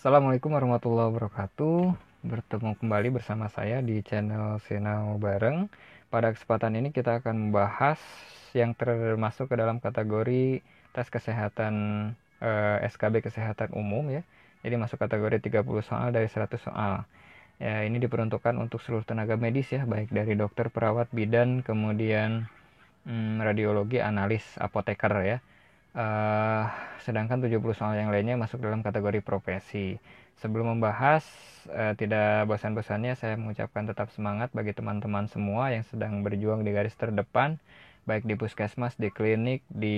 Assalamualaikum warahmatullahi wabarakatuh. Bertemu kembali bersama saya di channel Sinau Bareng. Pada kesempatan ini kita akan membahas yang termasuk ke dalam kategori tes kesehatan SKB kesehatan umum ya. Jadi masuk kategori 30 soal dari 100 soal. Ya, ini diperuntukkan untuk seluruh tenaga medis ya, baik dari dokter, perawat, bidan, kemudian radiologi, analis, apoteker ya. Sedangkan 70 soal yang lainnya masuk dalam kategori profesi. Sebelum membahas, tidak bosan-bosannya saya mengucapkan tetap semangat bagi teman-teman semua yang sedang berjuang di garis terdepan, baik di puskesmas, di klinik, di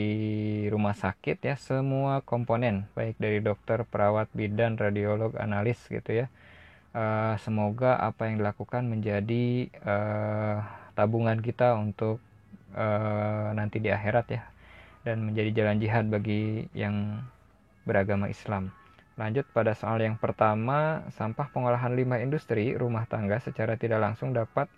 rumah sakit ya, semua komponen, baik dari dokter, perawat, bidan, radiolog, analis gitu ya. Semoga apa yang dilakukan menjadi tabungan kita untuk nanti di akhirat ya, dan menjadi jalan jihad bagi yang beragama Islam. Lanjut pada soal yang pertama, sampah pengolahan limbah industri rumah tangga secara tidak langsung dapat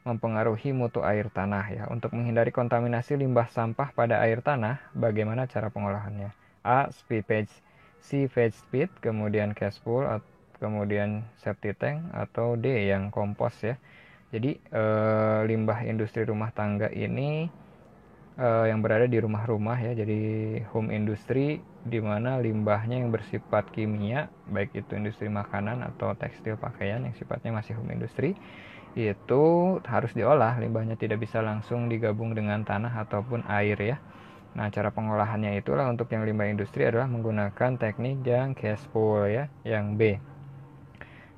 mempengaruhi mutu air tanah ya. Untuk menghindari kontaminasi limbah sampah pada air tanah, bagaimana cara pengolahannya? A. Seepage, sewage pit, kemudian cesspool, kemudian septic tank, atau D yang kompos ya. Jadi limbah industri rumah tangga ini yang berada di rumah-rumah ya, jadi home industry, di mana limbahnya yang bersifat kimia, baik itu industri makanan atau tekstil pakaian yang sifatnya masih home industry, itu harus diolah. Limbahnya tidak bisa langsung digabung dengan tanah ataupun air ya. Nah, cara pengolahannya itulah untuk yang limbah industri adalah menggunakan teknik yang cesspool ya, yang B.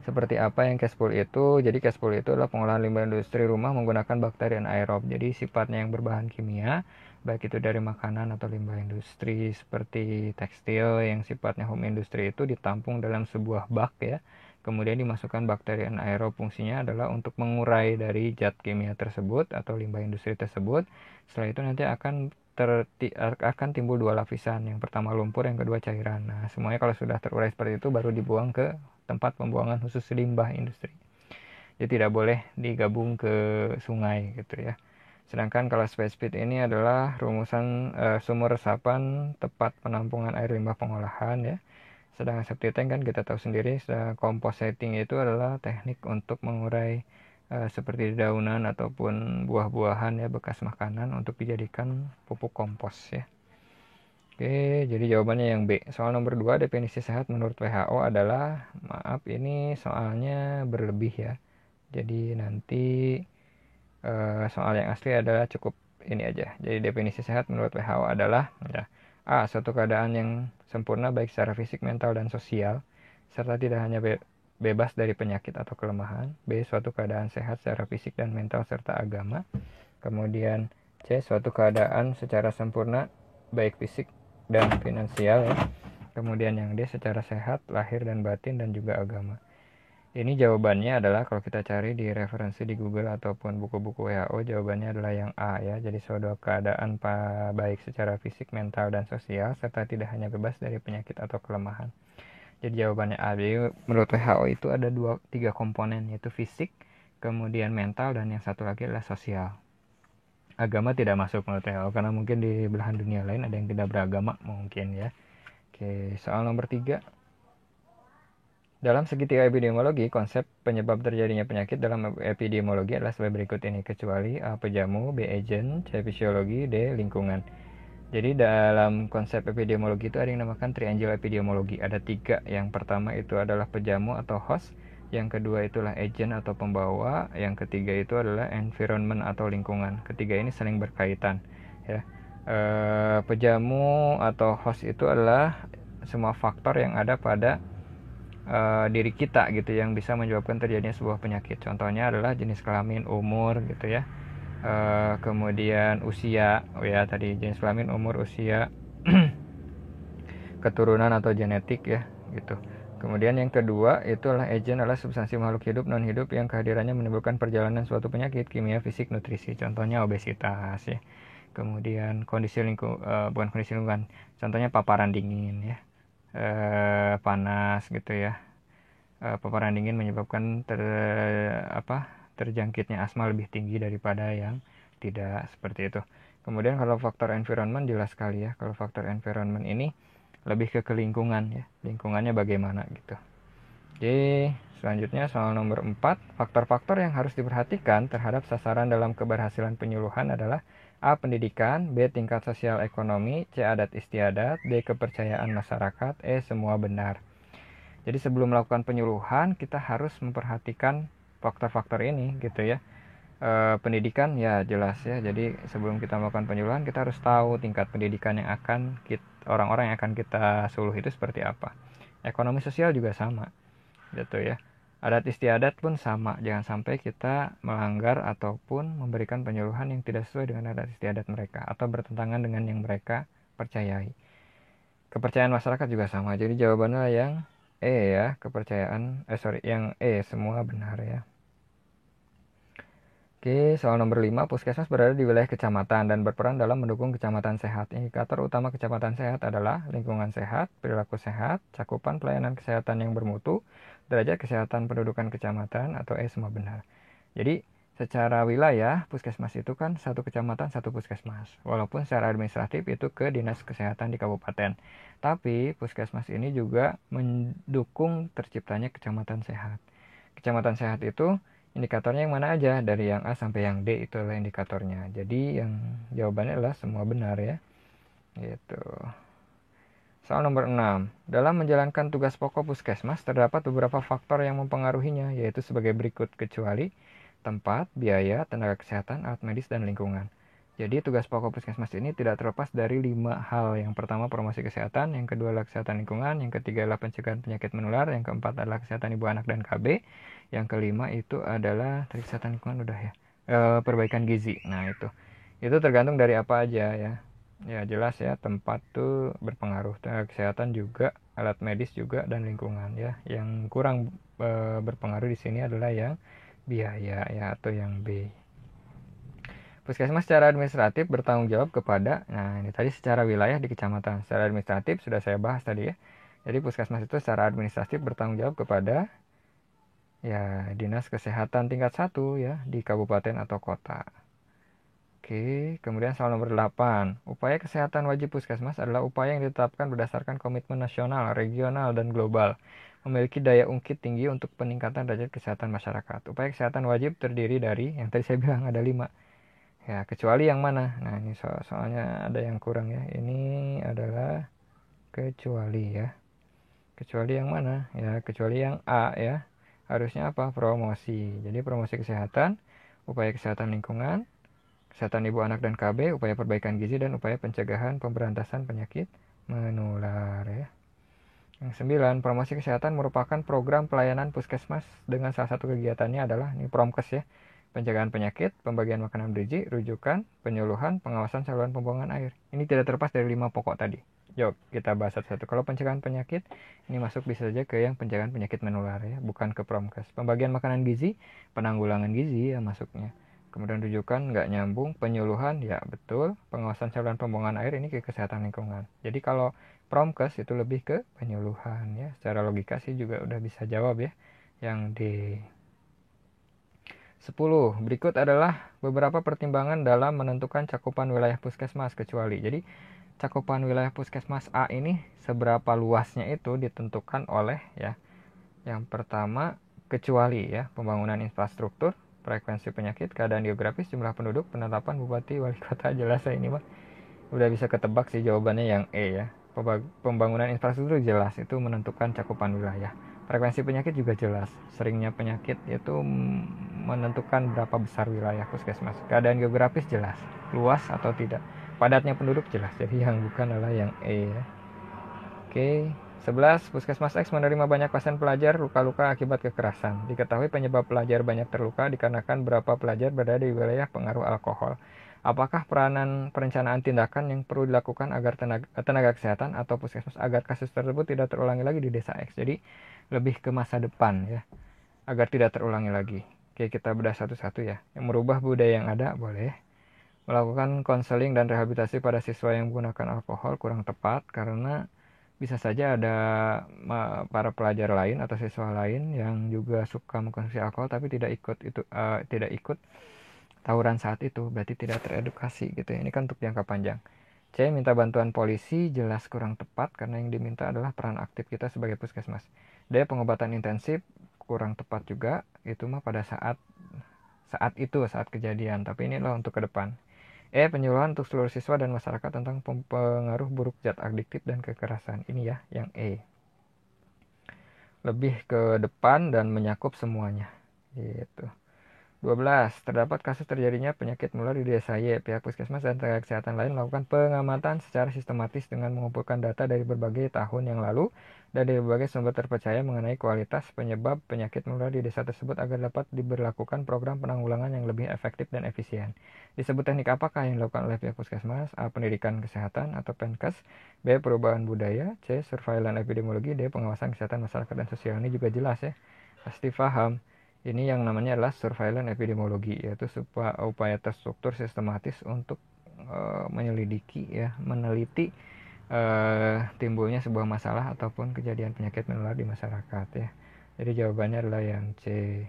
Seperti apa yang cesspool itu? Jadi cesspool itu adalah pengolahan limbah industri rumah menggunakan bakteri anaerob. Jadi sifatnya yang berbahan kimia, baik itu dari makanan atau limbah industri seperti tekstil yang sifatnya home industry, itu ditampung dalam sebuah bak ya. Kemudian dimasukkan bakteri anaerob, fungsinya adalah untuk mengurai dari zat kimia tersebut atau limbah industri tersebut. Setelah itu nanti akan timbul dua lapisan. Yang pertama lumpur, yang kedua cairan. Nah, semuanya kalau sudah terurai seperti itu baru dibuang ke tempat pembuangan khusus limbah industri. Jadi tidak boleh digabung ke sungai gitu ya. Sedangkan kalau sewage pit ini adalah rumusan sumur resapan tempat penampungan air limbah pengolahan ya. Sedangkan septic tank kan kita tahu sendiri, compositing itu adalah teknik untuk mengurai seperti daunan ataupun buah-buahan ya, bekas makanan untuk dijadikan pupuk kompos ya. Oke, jadi jawabannya yang B. Soal nomor 2, definisi sehat menurut WHO adalah, maaf ini soalnya berlebih ya. Jadi nanti soal yang asli adalah cukup ini aja. Jadi definisi sehat menurut WHO adalah ya, A. Suatu keadaan yang sempurna baik secara fisik, mental, dan sosial, serta tidak hanya bebas dari penyakit atau kelemahan. B. Suatu keadaan sehat secara fisik dan mental serta agama. Kemudian C. Suatu keadaan secara sempurna baik fisik dan finansial ya. Kemudian yang D, secara sehat lahir dan batin dan juga agama. Ini jawabannya adalah kalau kita cari di referensi di Google ataupun buku-buku WHO, jawabannya adalah yang A ya. Jadi suatu keadaan baik secara fisik, mental, dan sosial, serta tidak hanya bebas dari penyakit atau kelemahan. Jadi jawabannya A. Jadi menurut WHO itu ada 3 komponen, yaitu fisik, kemudian mental, dan yang satu lagi adalah sosial. Agama tidak masuk menurut WHO karena mungkin di belahan dunia lain ada yang tidak beragama mungkin ya. Oke, soal nomor 3. Dalam segitiga epidemiologi, konsep penyebab terjadinya penyakit dalam epidemiologi adalah sebagai berikut ini, kecuali A. Pejamu, B. Agent, C. Fisiologi, D. Lingkungan. Jadi dalam konsep epidemiologi itu ada yang dinamakan triangle epidemiologi. Ada 3. Yang pertama itu adalah pejamu atau host. Yang kedua itulah agent atau pembawa. Yang ketiga itu adalah environment atau lingkungan. Ketiga ini saling berkaitan. Ya. Pejamu atau host itu adalah semua faktor yang ada pada diri kita gitu yang bisa menyebabkan terjadinya sebuah penyakit. Contohnya adalah jenis kelamin, umur gitu ya. Kemudian usia, ya tadi jenis kelamin, umur, usia, keturunan atau genetik ya gitu. Kemudian yang kedua itulah agent, adalah substansi makhluk hidup non hidup yang kehadirannya menimbulkan perjalanan suatu penyakit kimia, fisik, nutrisi. Contohnya obesitas ya. Kemudian kondisi bukan kondisi lingkungan. Contohnya paparan dingin ya. Panas gitu ya. Paparan dingin menyebabkan terjangkitnya asma lebih tinggi daripada yang tidak, seperti itu. Kemudian kalau faktor environment jelas sekali ya. Kalau faktor environment ini lebih ke lingkungan ya. Lingkungannya bagaimana gitu. Oke, selanjutnya soal nomor 4. Faktor-faktor yang harus diperhatikan terhadap sasaran dalam keberhasilan penyuluhan adalah A. Pendidikan, B. Tingkat sosial ekonomi, C. Adat istiadat, D. Kepercayaan masyarakat, E. Semua benar. Jadi sebelum melakukan penyuluhan kita harus memperhatikan faktor-faktor ini gitu ya. Pendidikan ya jelas ya. Jadi sebelum kita melakukan penyuluhan kita harus tahu tingkat pendidikan yang akan orang-orang yang akan kita suluh itu seperti apa. Ekonomi sosial juga sama gitu ya. Adat istiadat pun sama, jangan sampai kita melanggar ataupun memberikan penyuluhan yang tidak sesuai dengan adat istiadat mereka atau bertentangan dengan yang mereka percayai. Kepercayaan masyarakat juga sama, jadi jawabannya yang E ya, yang E, semua benar ya. Oke, soal nomor 5, puskesmas berada di wilayah kecamatan dan berperan dalam mendukung kecamatan sehat. Indikator utama kecamatan sehat adalah lingkungan sehat, perilaku sehat, cakupan pelayanan kesehatan yang bermutu, derajat kesehatan pendudukan kecamatan, atau E semua benar. Jadi, secara wilayah, puskesmas itu kan satu kecamatan, satu puskesmas. Walaupun secara administratif itu ke dinas kesehatan di kabupaten. Tapi, puskesmas ini juga mendukung terciptanya kecamatan sehat. Kecamatan sehat itu indikatornya yang mana aja, dari yang A sampai yang D itu adalah indikatornya. Jadi yang jawabannya adalah semua benar ya. Gitu. Soal nomor 6. Dalam menjalankan tugas pokok puskesmas terdapat beberapa faktor yang mempengaruhinya, yaitu sebagai berikut, kecuali tempat, biaya, tenaga kesehatan, alat medis, dan lingkungan. Jadi tugas pokok puskesmas ini tidak terlepas dari 5 hal. Yang pertama promosi kesehatan, yang kedua adalah kesehatan lingkungan, yang ketiga adalah pencegahan penyakit menular, yang keempat adalah kesehatan ibu anak dan KB, yang kelima itu adalah tadi kesehatan lingkungan udah ya, perbaikan gizi. Nah itu tergantung dari apa aja ya. Ya jelas ya, tempat tuh berpengaruh, tenaga kesehatan juga, alat medis juga, dan lingkungan ya. Yang kurang berpengaruh di sini adalah yang biaya ya, atau yang B. Puskesmas secara administratif bertanggung jawab kepada, nah ini tadi secara wilayah di kecamatan. Secara administratif sudah saya bahas tadi ya. Jadi puskesmas itu secara administratif bertanggung jawab kepada ya dinas kesehatan tingkat 1 ya di kabupaten atau kota. Oke, kemudian soal nomor 8. Upaya kesehatan wajib puskesmas adalah upaya yang ditetapkan berdasarkan komitmen nasional, regional, dan global. Memiliki daya ungkit tinggi untuk peningkatan derajat kesehatan masyarakat. Upaya kesehatan wajib terdiri dari, yang tadi saya bilang ada 5. Ya, kecuali yang mana? Nah, ini soalnya ada yang kurang ya. Ini adalah kecuali ya. Kecuali yang mana? Ya, kecuali yang A ya. Harusnya apa? Promosi. Jadi promosi kesehatan, upaya kesehatan lingkungan, kesehatan ibu anak dan KB, upaya perbaikan gizi, dan upaya pencegahan pemberantasan penyakit menular ya. Yang 9, promosi kesehatan merupakan program pelayanan puskesmas dengan salah satu kegiatannya adalah ini Promkes ya. Pencegahan penyakit, pembagian makanan bergizi, rujukan, penyuluhan, pengawasan saluran pembuangan air. Ini tidak terlepas dari 5 pokok tadi. Yuk, kita bahas satu-satu. Kalau pencegahan penyakit, ini masuk bisa saja ke yang pencegahan penyakit menular ya, bukan ke Promkes. Pembagian makanan gizi, penanggulangan gizi ya masuknya. Kemudian rujukan nggak nyambung, penyuluhan ya betul, pengawasan saluran pembuangan air ini ke kesehatan lingkungan. Jadi kalau Promkes itu lebih ke penyuluhan ya. Secara logika sih juga udah bisa jawab ya. Yang D. 10. Berikut adalah beberapa pertimbangan dalam menentukan cakupan wilayah puskesmas kecuali. Jadi cakupan wilayah puskesmas A ini seberapa luasnya itu ditentukan oleh ya. Yang pertama kecuali ya, pembangunan infrastruktur, frekuensi penyakit, keadaan geografis, jumlah penduduk, penetapan bupati, wali kota. Jelas ya ini mah. Udah bisa ketebak sih jawabannya yang E ya. Pembangunan infrastruktur jelas itu menentukan cakupan wilayah. Frekuensi penyakit juga jelas. Seringnya penyakit itu menentukan berapa besar wilayah puskesmas. Keadaan geografis jelas. Luas atau tidak. Padatnya penduduk jelas. Jadi yang bukan adalah yang E ya. Oke. 11. Puskesmas X menerima banyak pasien pelajar luka-luka akibat kekerasan. Diketahui penyebab pelajar banyak terluka dikarenakan beberapa pelajar berada di wilayah pengaruh alkohol. Apakah peranan perencanaan tindakan yang perlu dilakukan agar tenaga kesehatan atau puskesmas agar kasus tersebut tidak terulangi lagi di desa X? Jadi lebih ke masa depan ya, agar tidak terulangi lagi. Oke, kita bedah satu-satu ya. Yang merubah budaya yang ada boleh. Melakukan konseling dan rehabilitasi pada siswa yang menggunakan alkohol kurang tepat karena bisa saja ada para pelajar lain atau siswa lain yang juga suka mengkonsumsi alkohol tapi tidak ikut tawuran saat itu, berarti tidak teredukasi gitu ya. Ini kan untuk jangka panjang. C. Minta bantuan polisi, jelas kurang tepat karena yang diminta adalah peran aktif kita sebagai puskesmas. D. Pengobatan intensif, kurang tepat juga, itu mah pada saat kejadian, tapi inilah untuk ke depan. E. Penyuluhan untuk seluruh siswa dan masyarakat tentang pengaruh buruk zat adiktif dan kekerasan. Ini ya, yang E. Lebih ke depan dan menyakup semuanya. Gitu. 12. Terdapat kasus terjadinya penyakit menular di desa Y. Pihak puskesmas dan tenaga kesehatan lain melakukan pengamatan secara sistematis dengan mengumpulkan data dari berbagai tahun yang lalu dan dari berbagai sumber terpercaya mengenai kualitas penyebab penyakit menular di desa tersebut agar dapat diberlakukan program penanggulangan yang lebih efektif dan efisien. Disebut teknik apakah yang dilakukan oleh pihak puskesmas? A. Pendidikan kesehatan atau Penkes. B. Perubahan budaya. C. Surveillance epidemiologi. D. Pengawasan kesehatan masyarakat dan sosial. Ini juga jelas ya. Pasti paham. Ini yang namanya adalah surveillance epidemiologi, yaitu upaya terstruktur sistematis untuk menyelidiki ya, meneliti timbulnya sebuah masalah ataupun kejadian penyakit menular di masyarakat ya. Jadi jawabannya adalah yang C.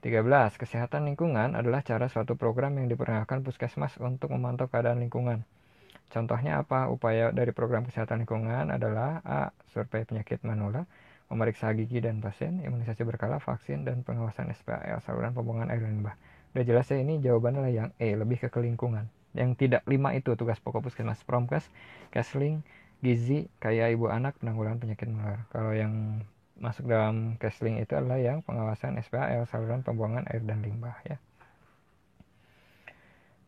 13. Kesehatan lingkungan adalah cara suatu program yang diperkenalkan puskesmas untuk memantau keadaan lingkungan. Contohnya apa? Upaya dari program kesehatan lingkungan adalah A. Survei penyakit menular, memeriksa gigi dan pasien, imunisasi berkala, vaksin, dan pengawasan SPAL, saluran pembuangan air dan limbah. Udah jelas ya, ini jawabannya adalah yang E, lebih ke lingkungan. Yang tidak 5 itu tugas pokok puskesmas: promkes, kesling, gizi, kayak ibu anak, penanggulangan penyakit menular. Kalau yang masuk dalam kesling itu adalah yang pengawasan SPAL, saluran pembuangan air dan limbah ya.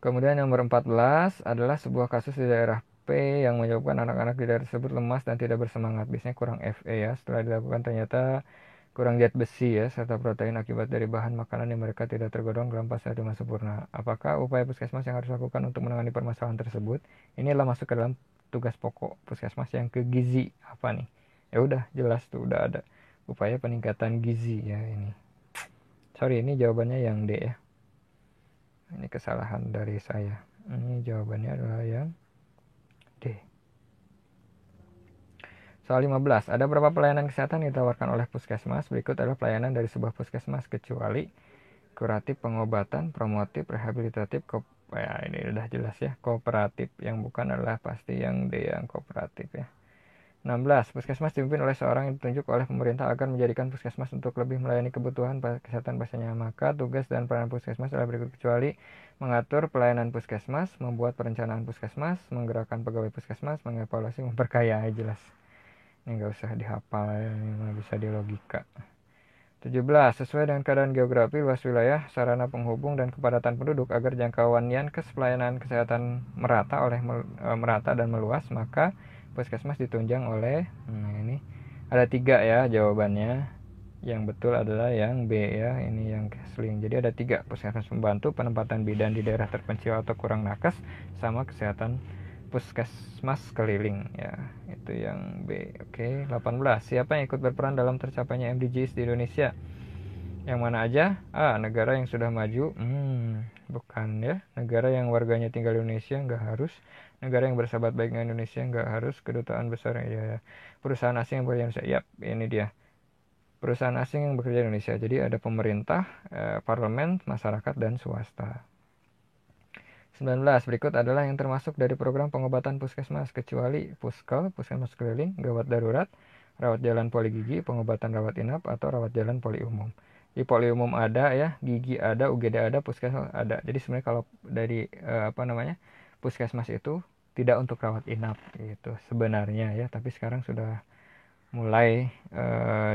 Kemudian nomor 14 adalah sebuah kasus di daerah P yang menyebabkan anak-anak di daerah tersebut lemas dan tidak bersemangat. Biasanya kurang Fe ya. Setelah dilakukan ternyata kurang zat besi ya, serta protein akibat dari bahan makanan yang mereka tidak tergolong dalam fase dengan sempurna. Apakah upaya puskesmas yang harus dilakukan untuk menangani permasalahan tersebut? Inilah masuk ke dalam tugas pokok puskesmas yang ke gizi. Apa nih? Ya udah jelas tuh, udah ada upaya peningkatan gizi ya ini. Sorry, ini jawabannya yang D ya. Ini kesalahan dari saya. Ini jawabannya adalah yang D. Soal 15. Ada berapa pelayanan kesehatan yang ditawarkan oleh puskesmas? Berikut adalah pelayanan dari sebuah puskesmas kecuali kuratif, pengobatan, promotif, rehabilitatif, ya ini udah jelas ya. Kooperatif. Yang bukan adalah pasti yang D, yang kooperatif ya. 16. Puskesmas dipimpin oleh seorang yang ditunjuk oleh pemerintah agar menjadikan puskesmas untuk lebih melayani kebutuhan kesehatan pasiennya. Maka tugas dan peran puskesmas adalah berikut, kecuali mengatur pelayanan puskesmas, membuat perencanaan puskesmas, menggerakkan pegawai puskesmas, mengevaluasi, memperkaya. Jelas. Ini nggak usah dihafal ya, ini bisa di logika. 17. Sesuai dengan keadaan geografi, luas wilayah, sarana penghubung, dan kepadatan penduduk agar jangkauan yankes pelayanan kesehatan merata dan meluas, maka puskesmas ditunjang oleh ini ada 3 ya jawabannya. Yang betul adalah yang B ya, ini yang kesling. Jadi ada 3: puskesmas pembantu, penempatan bidan di daerah terpencil atau kurang nakes, sama kesehatan puskesmas keliling ya, itu yang B. Oke. 18. Siapa yang ikut berperan dalam tercapainya MDGs di Indonesia? Yang mana aja? A. Negara yang sudah maju. Bukan ya. Negara yang warganya tinggal di Indonesia, nggak harus. Negara yang bersahabat baik dengan Indonesia, nggak harus. Kedutaan besar ya. Perusahaan asing yang bekerja di Indonesia. Yap, ini dia. Perusahaan asing yang bekerja di Indonesia. Jadi ada pemerintah, parlemen, masyarakat, dan swasta. 19. Berikut adalah yang termasuk dari program pengobatan puskesmas, kecuali puskel, puskesmas keliling, gawat darurat, rawat jalan poli gigi, pengobatan rawat inap, atau rawat jalan poli umum. Di poli umum ada ya, gigi ada, UGD ada, puskesmas ada. Jadi sebenarnya kalau dari puskesmas itu tidak untuk rawat inap gitu sebenarnya ya, tapi sekarang sudah mulai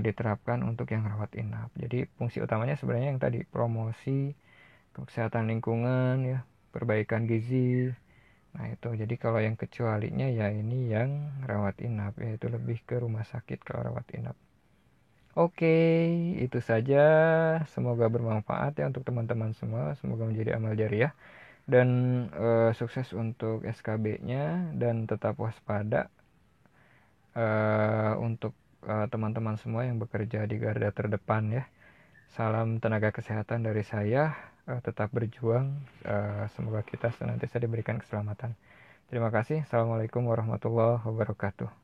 diterapkan untuk yang rawat inap. Jadi fungsi utamanya sebenarnya yang tadi, promosi kesehatan lingkungan ya, perbaikan gizi. Nah itu, jadi kalau yang kecualinya ya ini yang rawat inap, yaitu lebih ke rumah sakit kalau rawat inap. Oke, itu saja. Semoga bermanfaat ya untuk teman-teman semua. Semoga menjadi amal jariah dan sukses untuk SKB-nya, dan tetap waspada untuk teman-teman semua yang bekerja di garda terdepan ya. Salam tenaga kesehatan dari saya. Tetap berjuang. Semoga kita senantiasa diberikan keselamatan. Terima kasih. Assalamualaikum warahmatullahi wabarakatuh.